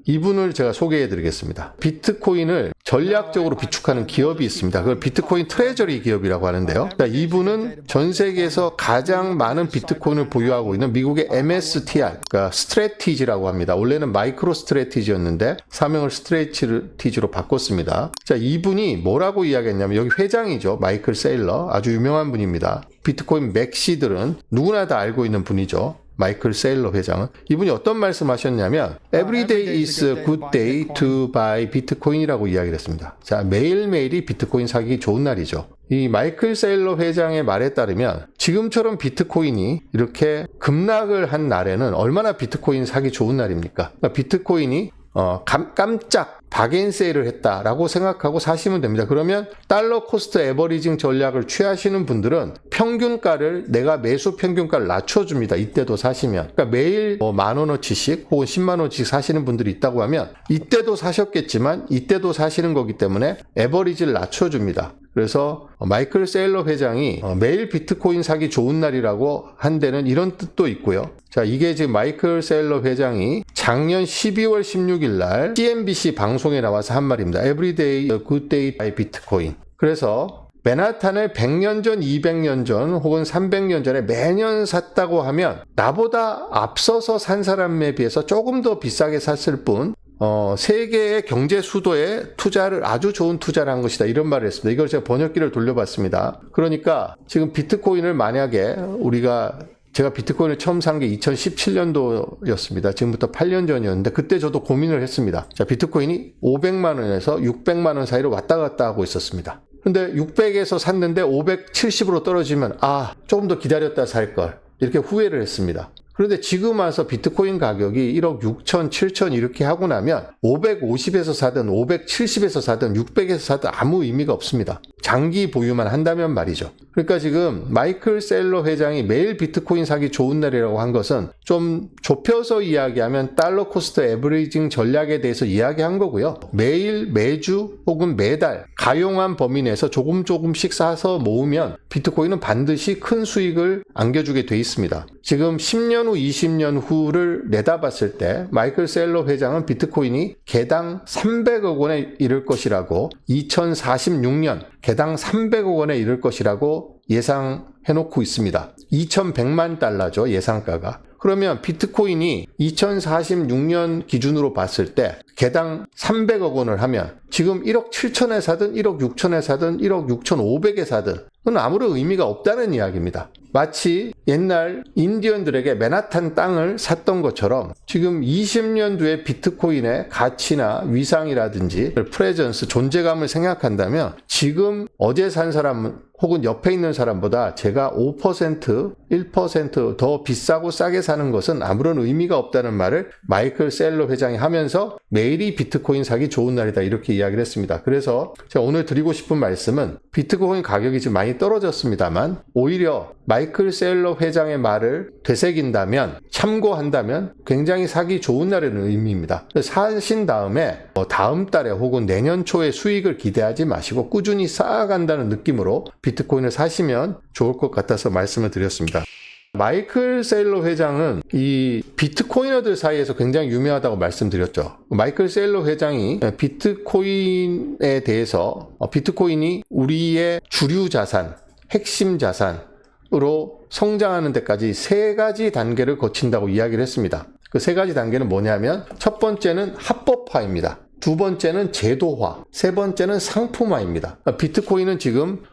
이분을 제가 소개해 드리겠습니다. 비트코인을 전략적으로 비축하는 기업이 있습니다. 그걸 비트코인 트레저리 기업이라고 하는데요. 이분은 전 세계에서 가장 많은 비트코인을 보유하고 있는 미국의 MSTR, 그러니까 스트래티지라고 합니다. 원래는 마이크로 스트래티지였는데 사명을 스트래티지로 바꿨습니다. 자, 이분이 뭐라고 이야기했냐면, 여기 회장이죠. 마이클 세일러, 아주 유명한 분입니다. 비트코인 맥시들은 누구나 다 알고 있는 분이죠. 마이클 세일러 회장은. 이분이 어떤 말씀하셨냐면 Every day is a good day to buy 비트코인이라고 이야기를 했습니다. 자, 매일매일이 비트코인 사기 좋은 날이죠. 이 마이클 세일러 회장의 말에 따르면 지금처럼 비트코인이 이렇게 급락을 한 날에는 얼마나 비트코인 사기 좋은 날입니까? 그러니까 비트코인이 깜짝 박앤세일을 했다라고 생각하고 사시면 됩니다. 그러면 달러 코스트 에버리징 전략을 취하시는 분들은 평균가를, 내가 매수 평균가를 낮춰줍니다. 이때도 사시면. 그러니까 매일 10,000원어치씩 혹은 10만원어치씩 사시는 분들이 있다고 하면 이때도 사셨겠지만 이때도 사시는 거기 때문에 에버리지를 낮춰줍니다. 그래서 마이클 세일러 회장이 매일 비트코인 사기 좋은 날이라고 한 데는 이런 뜻도 있고요. 자, 이게 지금 마이클 세일러 회장이 작년 12월 16일 날 CNBC 방송에 나와서 한 말입니다. Every day a good day by Bitcoin. 그래서 맨하탄을 100년 전, 200년 전 혹은 300년 전에 매년 샀다고 하면 나보다 앞서서 산 사람에 비해서 조금 더 비싸게 샀을 뿐 세계의 경제 수도에 투자를 아주 좋은 투자를 한 것이다. 이런 말을 했습니다. 이걸 제가 번역기를 돌려봤습니다. 그러니까 지금 비트코인을 만약에 제가 비트코인을 처음 산 게 2017년도였습니다. 지금부터 8년 전이었는데 그때 저도 고민을 했습니다. 자, 비트코인이 500만 원에서 600만 원 사이로 왔다 갔다 하고 있었습니다. 근데 600에서 샀는데 570으로 떨어지면 조금 더 기다렸다 살 걸, 이렇게 후회를 했습니다. 그런데 지금 와서 비트코인 가격이 1억 6천, 7천 이렇게 하고 나면 550에서 사든 570에서 사든 600에서 사든 아무 의미가 없습니다. 장기 보유만 한다면 말이죠. 그러니까 지금 마이클 세일러 회장이 매일 비트코인 사기 좋은 날이라고 한 것은 좀 좁혀서 이야기하면 달러 코스트 에버리징 전략에 대해서 이야기한 거고요. 매일, 매주 혹은 매달 가용한 범위 내에서 조금씩 사서 모으면 비트코인은 반드시 큰 수익을 안겨주게 돼 있습니다. 지금 10년 후, 20년 후를 내다봤을 때 마이클 세일러 회장은 비트코인이 개당 300억 원에 이를 것이라고, 2046년 개당 300억 원에 이를 것이라고 예상해놓고 있습니다. 2100만 달러죠, 예상가가. 그러면 비트코인이 2046년 기준으로 봤을 때 개당 300억 원을 하면 지금 1억 7천에 사든 1억 6천에 사든 1억 6천5백에 사든 그건 아무런 의미가 없다는 이야기입니다. 마치 옛날 인디언들에게 맨하탄 땅을 샀던 것처럼 지금 20년 뒤에 비트코인의 가치나 위상이라든지 프레전스, 존재감을 생각한다면 지금 어제 산 사람 혹은 옆에 있는 사람보다 제가 5%, 1% 더 비싸고 싸게 사는 것은 아무런 의미가 없다는 말을 마이클 세일러 회장이 하면서 매일이 비트코인 사기 좋은 날이다, 이렇게 이야기를 했습니다. 그래서 제가 오늘 드리고 싶은 말씀은 비트코인 가격이 지금 많이 떨어졌습니다만 오히려 마이클 세일러 회장의 말을 되새긴다면, 참고한다면 굉장히 사기 좋은 날이라는 의미입니다. 사신 다음에 다음 달에 혹은 내년 초에 수익을 기대하지 마시고 꾸준히 쌓아간다는 느낌으로 비트코인을 사시면 좋을 것 같아서 말씀을 드렸습니다. 마이클 세일러 회장은 이 비트코이너들 사이에서 굉장히 유명하다고 말씀드렸죠. 마이클 세일러 회장이 비트코인에 대해서 비트코인이 우리의 주류 자산, 핵심 자산으로 성장하는 데까지 3가지 단계를 거친다고 이야기를 했습니다. 그 3가지 단계는 뭐냐면 첫 번째는 합법화입니다. 두 번째는 제도화, 세 번째는 상품화입니다. 비트코인은 지금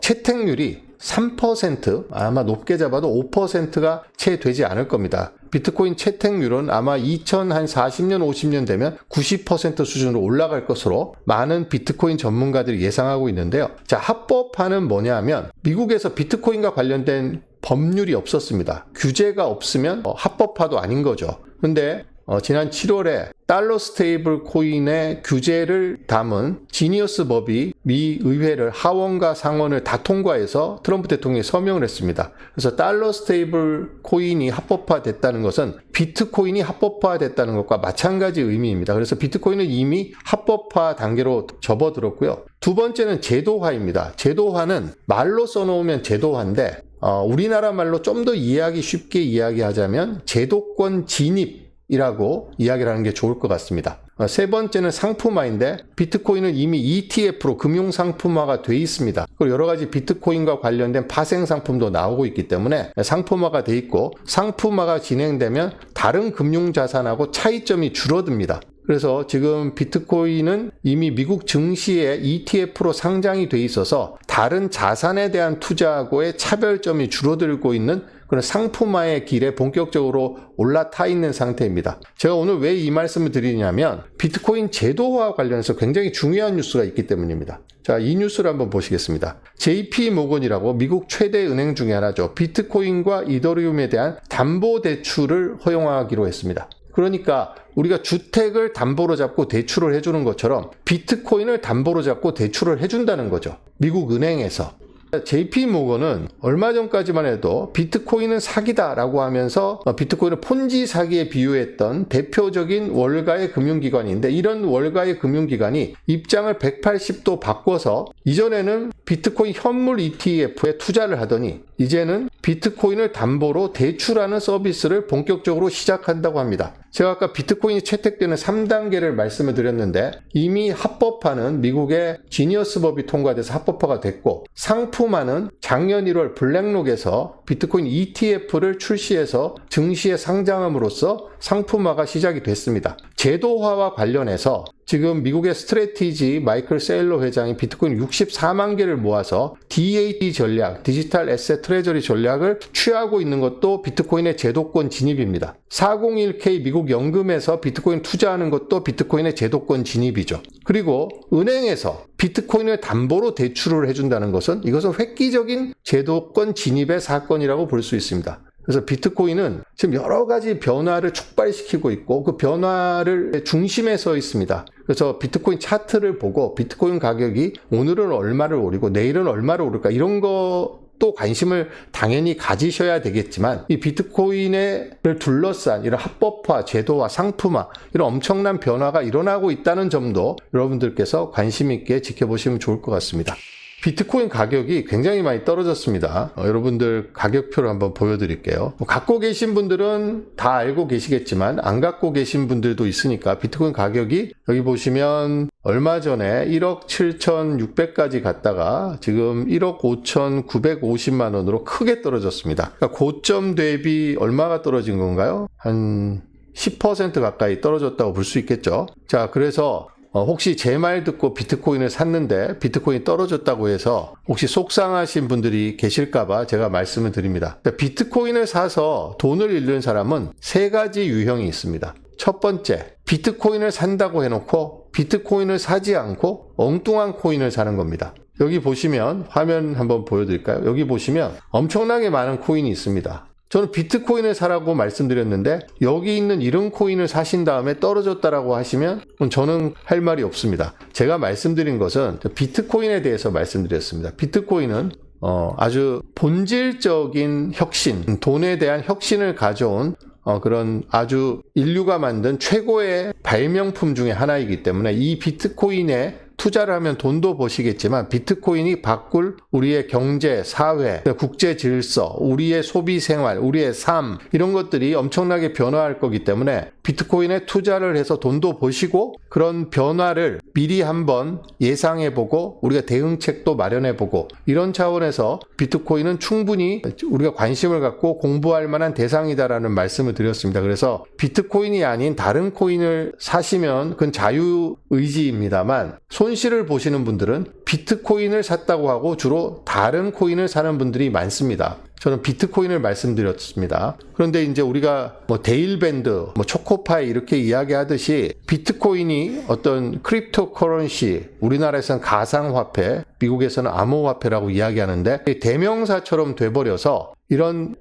채택률이 3%, 아마 높게 잡아도 5%가 채 되지 않을 겁니다. 비트코인 채택률은 아마 2040년, 50년 되면 90% 수준으로 올라갈 것으로 많은 비트코인 전문가들이 예상하고 있는데요. 자, 합법화는 뭐냐면 미국에서 비트코인과 관련된 법률이 없었습니다. 규제가 없으면 합법화도 아닌 거죠. 근데 지난 7월에 달러 스테이블 코인의 규제를 담은 지니어스 법이 미 의회를 하원과 상원을 다 통과해서 트럼프 대통령이 서명을 했습니다. 그래서 달러 스테이블 코인이 합법화됐다는 것은 비트코인이 합법화됐다는 것과 마찬가지 의미입니다. 그래서 비트코인은 이미 합법화 단계로 접어들었고요. 두 번째는 제도화입니다. 제도화는 말로 써놓으면 제도화인데 우리나라 말로 좀 더 이해하기 쉽게 이야기하자면 제도권 진입 이라고 이야기를 하는 게 좋을 것 같습니다. 세 번째는 상품화인데 비트코인은 이미 ETF로 금융상품화가 돼 있습니다. 그리고 여러 가지 비트코인과 관련된 파생 상품도 나오고 있기 때문에 상품화가 돼 있고 상품화가 진행되면 다른 금융자산하고 차이점이 줄어듭니다. 그래서 지금 비트코인은 이미 미국 증시에 ETF로 상장이 돼 있어서 다른 자산에 대한 투자하고의 차별점이 줄어들고 있는 그런 상품화의 길에 본격적으로 올라타 있는 상태입니다. 제가 오늘 왜 이 말씀을 드리냐면 비트코인 제도화 관련해서 굉장히 중요한 뉴스가 있기 때문입니다. 자, 이 뉴스를 한번 보시겠습니다. JP 모건이라고 미국 최대 은행 중에 하나죠. 비트코인과 이더리움에 대한 담보대출을 허용하기로 했습니다. 그러니까 우리가 주택을 담보로 잡고 대출을 해주는 것처럼 비트코인을 담보로 잡고 대출을 해준다는 거죠. 미국 은행에서. JP모건은 얼마 전까지만 해도 비트코인은 사기다라고 하면서 비트코인을 폰지 사기에 비유했던 대표적인 월가의 금융기관인데 이런 월가의 금융기관이 입장을 180도 바꿔서 이전에는 비트코인 현물 ETF에 투자를 하더니 이제는 비트코인을 담보로 대출하는 서비스를 본격적으로 시작한다고 합니다. 제가 아까 비트코인이 채택되는 3단계를 말씀을 드렸는데 이미 합법화는 미국의 지니어스 법이 통과돼서 합법화가 됐고 상품화는 작년 1월 블랙록에서 비트코인 ETF를 출시해서 증시에 상장함으로써 상품화가 시작이 됐습니다. 제도화와 관련해서 지금 미국의 스트래티지 마이클 세일러 회장이 비트코인 64만 개를 모아서 DAT 전략, 디지털 에셋 트레저리 전략을 취하고 있는 것도 비트코인의 제도권 진입입니다. 401k 미국 연금에서 비트코인 투자하는 것도 비트코인의 제도권 진입이죠. 그리고 은행에서 비트코인을 담보로 대출을 해준다는 것은 이것은 획기적인 제도권 진입의 사건이라고 볼 수 있습니다. 그래서 비트코인은 지금 여러 가지 변화를 촉발시키고 있고 그 변화를 중심에 서 있습니다. 그래서 비트코인 차트를 보고 비트코인 가격이 오늘은 얼마를 오르고 내일은 얼마를 오를까 이런 것도 관심을 당연히 가지셔야 되겠지만 이 비트코인을 둘러싼 이런 합법화, 제도화, 상품화 이런 엄청난 변화가 일어나고 있다는 점도 여러분들께서 관심 있게 지켜보시면 좋을 것 같습니다. 비트코인 가격이 굉장히 많이 떨어졌습니다. 여러분들 가격표를 한번 보여드릴게요. 갖고 계신 분들은 다 알고 계시겠지만 안 갖고 계신 분들도 있으니까 비트코인 가격이 여기 보시면 얼마 전에 1억 7,600까지 갔다가 지금 1억 5,950만 원으로 크게 떨어졌습니다. 그러니까 고점 대비 얼마가 떨어진 건가요? 한 10% 가까이 떨어졌다고 볼 수 있겠죠. 자, 그래서 혹시 제 말 듣고 비트코인을 샀는데 비트코인이 떨어졌다고 해서 혹시 속상하신 분들이 계실까봐 제가 말씀을 드립니다. 비트코인을 사서 돈을 잃는 사람은 세 가지 유형이 있습니다. 첫 번째, 비트코인을 산다고 해놓고 비트코인을 사지 않고 엉뚱한 코인을 사는 겁니다. 여기 보시면 화면 한번 보여드릴까요? 여기 보시면 엄청나게 많은 코인이 있습니다. 저는 비트코인을 사라고 말씀드렸는데 여기 있는 이런 코인을 사신 다음에 떨어졌다라고 하시면 저는 할 말이 없습니다. 제가 말씀드린 것은 비트코인에 대해서 말씀드렸습니다. 비트코인은 아주 본질적인 혁신, 돈에 대한 혁신을 가져온 그런 아주 인류가 만든 최고의 발명품 중에 하나이기 때문에 이 비트코인에 투자를 하면 돈도 버시겠지만 비트코인이 바꿀 우리의 경제, 사회, 국제 질서, 우리의 소비 생활, 우리의 삶 이런 것들이 엄청나게 변화할 거기 때문에 비트코인에 투자를 해서 돈도 버시고 그런 변화를 미리 한번 예상해보고 우리가 대응책도 마련해보고 이런 차원에서 비트코인은 충분히 우리가 관심을 갖고 공부할 만한 대상이다라는 말씀을 드렸습니다. 그래서 비트코인이 아닌 다른 코인을 사시면 그건 자유의지입니다만 손실을 보시는 분들은 비트코인을 샀다고 하고 주로 다른 코인을 사는 분들이 많습니다. 저는 비트코인을 말씀드렸습니다. 그런데 이제 우리가 데일밴드, 초코파이 이렇게 이야기하듯이 비트코인이 어떤 크립토 커런시, 우리나라에서는 가상화폐, 미국에서는 암호화폐라고 이야기하는데 대명사처럼 돼버려서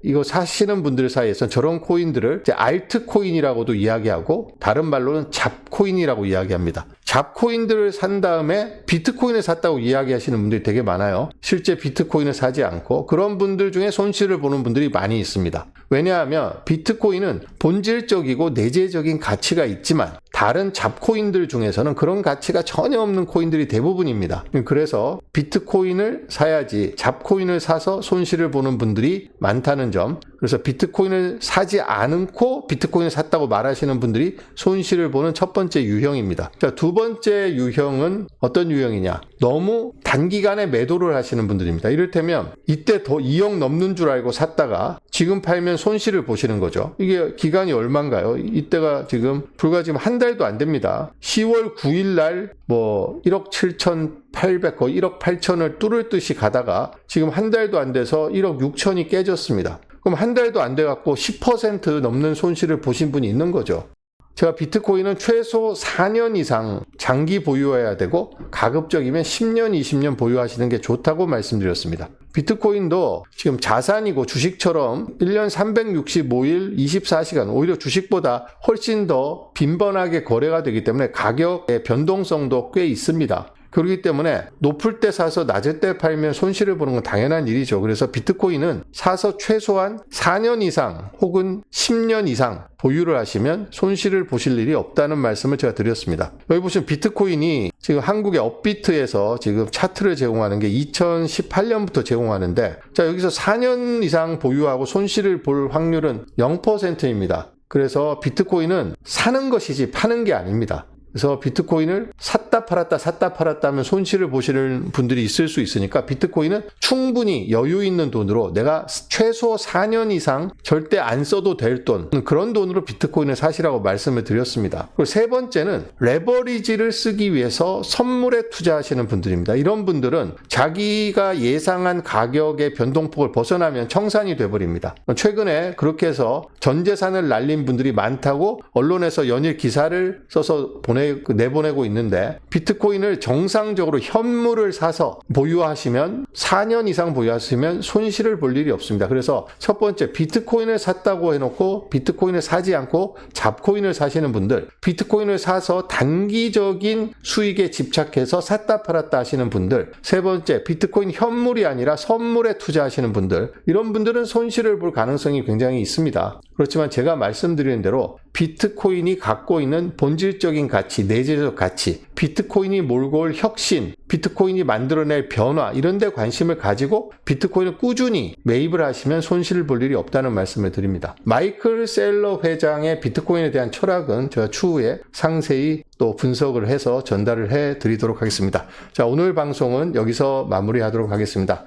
이거 사시는 분들 사이에서는 저런 코인들을 이제 알트코인이라고도 이야기하고 다른 말로는 잡코인이라고 이야기합니다. 잡코인들을 산 다음에 비트코인을 샀다고 이야기하시는 분들이 되게 많아요. 실제 비트코인을 사지 않고 그런 분들 중에 손실을 보는 분들이 많이 있습니다. 왜냐하면 비트코인은 본질적이고 내재적인 가치가 있지만 다른 잡코인들 중에서는 그런 가치가 전혀 없는 코인들이 대부분입니다. 그래서 비트코인을 사야지 잡코인을 사서 손실을 보는 분들이 많다는 점, 그래서 비트코인을 사지 않고 비트코인을 샀다고 말하시는 분들이 손실을 보는 첫 번째 유형입니다. 자, 두 번째 유형은 어떤 유형이냐? 너무 단기간에 매도를 하시는 분들입니다. 이를테면 이때 더 2억 넘는 줄 알고 샀다가 지금 팔면 손실을 보시는 거죠. 이게 기간이 얼마인가요? 이때가 지금 불과 지금 한 달도 안 됩니다. 10월 9일 날 1억 7,800 거의 1억 8천을 뚫을 듯이 가다가 지금 한 달도 안 돼서 1억 6천이 깨졌습니다. 그럼 한 달도 안 돼갖고 10% 넘는 손실을 보신 분이 있는 거죠. 제가 비트코인은 최소 4년 이상 장기 보유해야 되고 가급적이면 10년, 20년 보유하시는 게 좋다고 말씀드렸습니다. 비트코인도 지금 자산이고 주식처럼 1년 365일 24시간 오히려 주식보다 훨씬 더 빈번하게 거래가 되기 때문에 가격의 변동성도 꽤 있습니다. 그렇기 때문에 높을 때 사서 낮을 때 팔면 손실을 보는 건 당연한 일이죠. 그래서 비트코인은 사서 최소한 4년 이상 혹은 10년 이상 보유를 하시면 손실을 보실 일이 없다는 말씀을 제가 드렸습니다. 여기 보시면 비트코인이 지금 한국의 업비트에서 지금 차트를 제공하는 게 2018년부터 제공하는데, 자, 여기서 4년 이상 보유하고 손실을 볼 확률은 0%입니다. 그래서 비트코인은 사는 것이지 파는 게 아닙니다. 그래서 비트코인을 샀다 팔았다 하면 손실을 보시는 분들이 있을 수 있으니까 비트코인은 충분히 여유 있는 돈으로 내가 최소 4년 이상 절대 안 써도 될 돈, 그런 돈으로 비트코인을 사시라고 말씀을 드렸습니다. 그리고 세 번째는 레버리지를 쓰기 위해서 선물에 투자하시는 분들입니다. 이런 분들은 자기가 예상한 가격의 변동폭을 벗어나면 청산이 돼버립니다. 최근에 그렇게 해서 전 재산을 날린 분들이 많다고 언론에서 연일 기사를 써서 내보내고 있는데, 비트코인을 정상적으로 현물을 사서 보유하시면 4년 이상 보유하시면 손실을 볼 일이 없습니다. 그래서 첫 번째, 비트코인을 샀다고 해놓고 비트코인을 사지 않고 잡코인을 사시는 분들, 비트코인을 사서 단기적인 수익에 집착해서 샀다 팔았다 하시는 분들, 세 번째, 비트코인 현물이 아니라 선물에 투자하시는 분들, 이런 분들은 손실을 볼 가능성이 굉장히 있습니다. 그렇지만 제가 말씀드리는 대로 비트코인이 갖고 있는 본질적인 가치, 내재적 가치, 비트코인이 몰고 올 혁신, 비트코인이 만들어낼 변화, 이런 데 관심을 가지고 비트코인을 꾸준히 매입을 하시면 손실을 볼 일이 없다는 말씀을 드립니다. 마이클 셀러 회장의 비트코인에 대한 철학은 제가 추후에 상세히 또 분석을 해서 전달을 해 드리도록 하겠습니다. 자, 오늘 방송은 여기서 마무리하도록 하겠습니다.